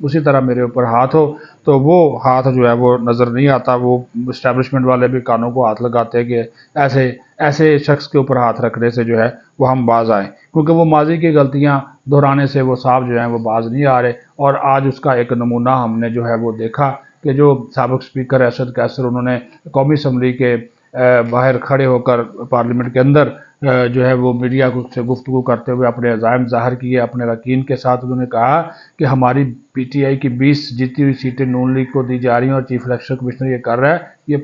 اسی طرح میرے اوپر ہاتھ ہو، تو وہ ہاتھ جو ہے وہ نظر نہیں آتا۔ وہ اسٹیبلشمنٹ والے بھی کانوں کو ہاتھ لگاتے ہیں کہ ایسے شخص کے اوپر ہاتھ رکھنے سے جو ہے وہ ہم باز آئیں، کیونکہ وہ ماضی کی غلطیاں دہرانے سے وہ صاحب جو ہیں وہ باز نہیں آ رہے۔ اور آج اس کا ایک نمونہ ہم نے جو ہے وہ دیکھا کہ جو سابق اسپیکر ارشد قیصر، انہوں نے قومی اسمبلی کے باہر کھڑے ہو کر پارلیمنٹ کے اندر جو ہے وہ میڈیا سے گفتگو کرتے ہوئے اپنے عزائم ظاہر کیے اپنے یقین کے ساتھ۔ انہوں نے کہا کہ ہماری پی ٹی آئی کی 20 جیتی ہوئی سیٹیں نون لیگ کو دی جا رہی ہیں اور چیف الیکشن کمشنر یہ کر رہا ہے،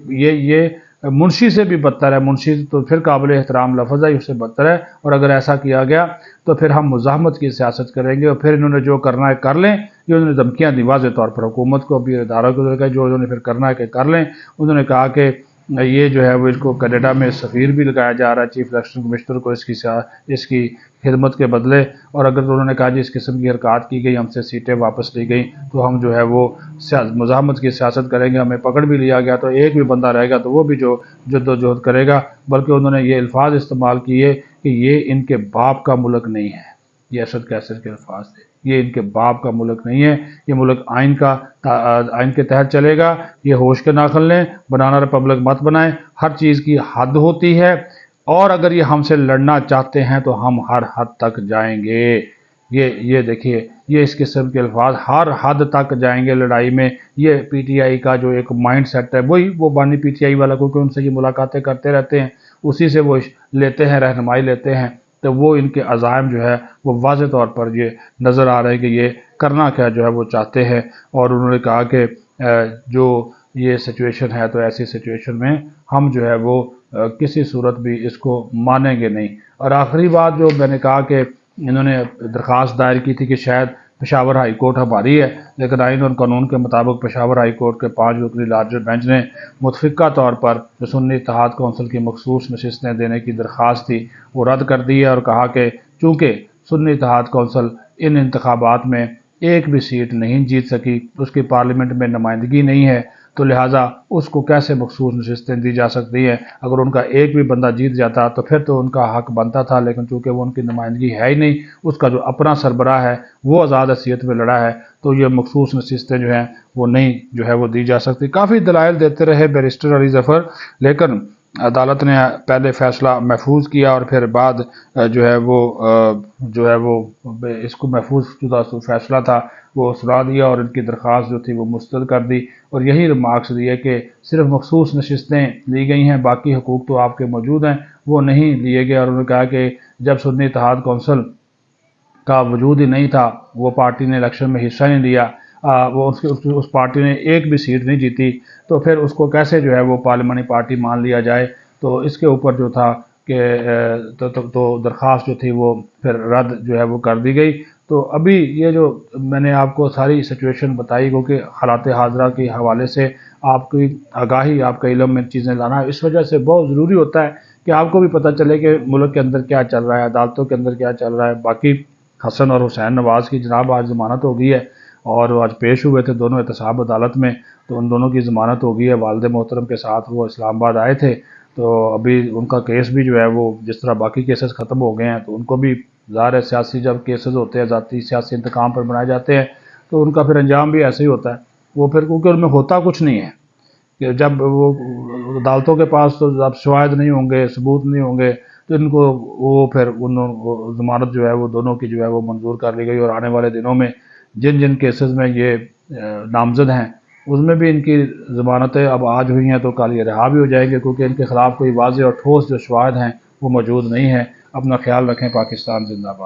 یہ منشی سے بھی بدتر ہے۔ منشی تو پھر قابل احترام لفظ ہے، اس سے بدتر ہے، اور اگر ایسا کیا گیا تو پھر ہم مزاحمت کی سیاست کریں گے، اور پھر انہوں نے جو کرنا ہے کر لیں۔ یہ انہوں نے دھمکیاں دی واضح طور پر حکومت کو، بھی اداروں کو، جو انہوں نے پھر کرنا ہے کہ کر لیں۔ انہوں نے کہا کہ یہ جو ہے وہ اس کو کینیڈا میں سفیر بھی لگایا جا رہا ہے چیف الیکشن کمشنر کو اس کی خدمت کے بدلے، اور اگر انہوں نے کہا جی اس قسم کی حرکات کی گئی، ہم سے سیٹیں واپس لی گئیں تو ہم جو ہے وہ مزاحمت کی سیاست کریں گے، ہمیں پکڑ بھی لیا گیا تو ایک بھی بندہ رہے گا تو وہ بھی جو جد و جہد کرے گا۔ بلکہ انہوں نے یہ الفاظ استعمال کیے کہ یہ ان کے باپ کا ملک نہیں ہے۔ یہ ارشد قیصر کے الفاظ تھے، یہ ان کے باپ کا ملک نہیں ہے، یہ ملک آئین کے تحت چلے گا۔ یہ ہوش کے ناخن لیں، بنانا ریپبلک مت بنائیں، ہر چیز کی حد ہوتی ہے، اور اگر یہ ہم سے لڑنا چاہتے ہیں تو ہم ہر حد تک جائیں گے۔ یہ دیکھیے، یہ اس قسم کے الفاظ، ہر حد تک جائیں گے لڑائی میں۔ یہ پی ٹی آئی کا جو ایک مائنڈ سیٹ ہے، وہ بانی پی ٹی آئی والا، کیونکہ ان سے یہ ملاقاتیں کرتے رہتے ہیں، اسی سے وہ لیتے ہیں، رہنمائی لیتے ہیں، تو وہ ان کے عزائم جو ہے وہ واضح طور پر یہ نظر آ رہے ہیں کہ یہ کرنا کیا جو ہے وہ چاہتے ہیں۔ اور انہوں نے کہا کہ جو یہ سچویشن ہے تو ایسی سچویشن میں ہم جو ہے وہ کسی صورت بھی اس کو مانیں گے نہیں۔ اور آخری بات جو میں نے کہا کہ انہوں نے درخواست دائر کی تھی کہ شاید پشاور ہائی کورٹ ہماری ہے، لیکن آئین اور قانون کے مطابق پشاور ہائی کورٹ کے 5 رکنی لارجر بینچ نے متفقہ طور پر جو سنی اتحاد کونسل کی مخصوص نشستیں دینے کی درخواست تھی وہ رد کر دی ہے، اور کہا کہ چونکہ سنی اتحاد کونسل ان انتخابات میں ایک بھی سیٹ نہیں جیت سکی، اس کی پارلیمنٹ میں نمائندگی نہیں ہے، تو لہٰذا اس کو کیسے مخصوص نشستیں دی جا سکتی ہیں؟ اگر ان کا ایک بھی بندہ جیت جاتا تو پھر تو ان کا حق بنتا تھا، لیکن چونکہ وہ ان کی نمائندگی ہے ہی نہیں، اس کا جو اپنا سربراہ ہے وہ آزاد حیثیت میں لڑا ہے، تو یہ مخصوص نشستیں جو ہیں وہ نہیں جو ہے وہ دی جا سکتی۔ کافی دلائل دیتے رہے بیرسٹر علی ظفر، لیکن عدالت نے پہلے فیصلہ محفوظ کیا اور پھر بعد جو ہے وہ اس کو محفوظ شدہ فیصلہ تھا وہ سنا دیا، اور ان کی درخواست جو تھی وہ مسترد کر دی، اور یہی ریمارکس دیے کہ صرف مخصوص نشستیں لی گئی ہیں، باقی حقوق تو آپ کے موجود ہیں وہ نہیں لیے گئے۔ اور انہوں نے کہا کہ جب سنی اتحاد کونسل کا وجود ہی نہیں تھا، وہ پارٹی نے الیکشن میں حصہ نہیں لیا، اس پارٹی نے ایک بھی سیٹ نہیں جیتی، تو پھر اس کو کیسے جو ہے وہ پارلیمانی پارٹی مان لیا جائے؟ تو اس کے اوپر جو تھا کہ تو درخواست جو تھی وہ پھر رد جو ہے وہ کر دی گئی۔ تو ابھی یہ جو میں نے آپ کو ساری سچویشن بتائی، کیونکہ حالات حاضرہ کے حوالے سے آپ کی آگاہی، آپ کا علم میں چیزیں لانا اس وجہ سے بہت ضروری ہوتا ہے کہ آپ کو بھی پتہ چلے کہ ملک کے اندر کیا چل رہا ہے، عدالتوں کے اندر کیا چل رہا ہے۔ باقی حسن اور حسین نواز کی جناب آج ضمانت ہو گئی ہے، اور آج پیش ہوئے تھے دونوں احتساب عدالت میں، تو ان دونوں کی ضمانت ہو گئی ہے۔ والد محترم کے ساتھ وہ اسلام آباد آئے تھے، تو ابھی ان کا کیس بھی جو ہے وہ جس طرح باقی کیسز ختم ہو گئے ہیں، تو ان کو بھی ظاہر ہے سیاسی جب کیسز ہوتے ہیں، ذاتی سیاسی انتقام پر بنائے جاتے ہیں، تو ان کا پھر انجام بھی ایسے ہی ہوتا ہے۔ وہ پھر کیونکہ ان میں ہوتا کچھ نہیں ہے کہ جب وہ عدالتوں کے پاس تو جب شواہد نہیں ہوں گے، ثبوت نہیں ہوں گے، تو ان کو وہ پھر ضمانت جو ہے وہ دونوں کی جو ہے وہ منظور کر لی گئی، اور آنے والے دنوں میں جن کیسز میں یہ نامزد ہیں اس میں بھی ان کی ضمانتیں اب آج ہوئی ہیں، تو کل یہ رہا بھی ہو جائیں گے، کیونکہ ان کے خلاف کوئی واضح اور ٹھوس جو شواہد ہیں وہ موجود نہیں ہیں۔ اپنا خیال رکھیں۔ پاکستان زندہ باد۔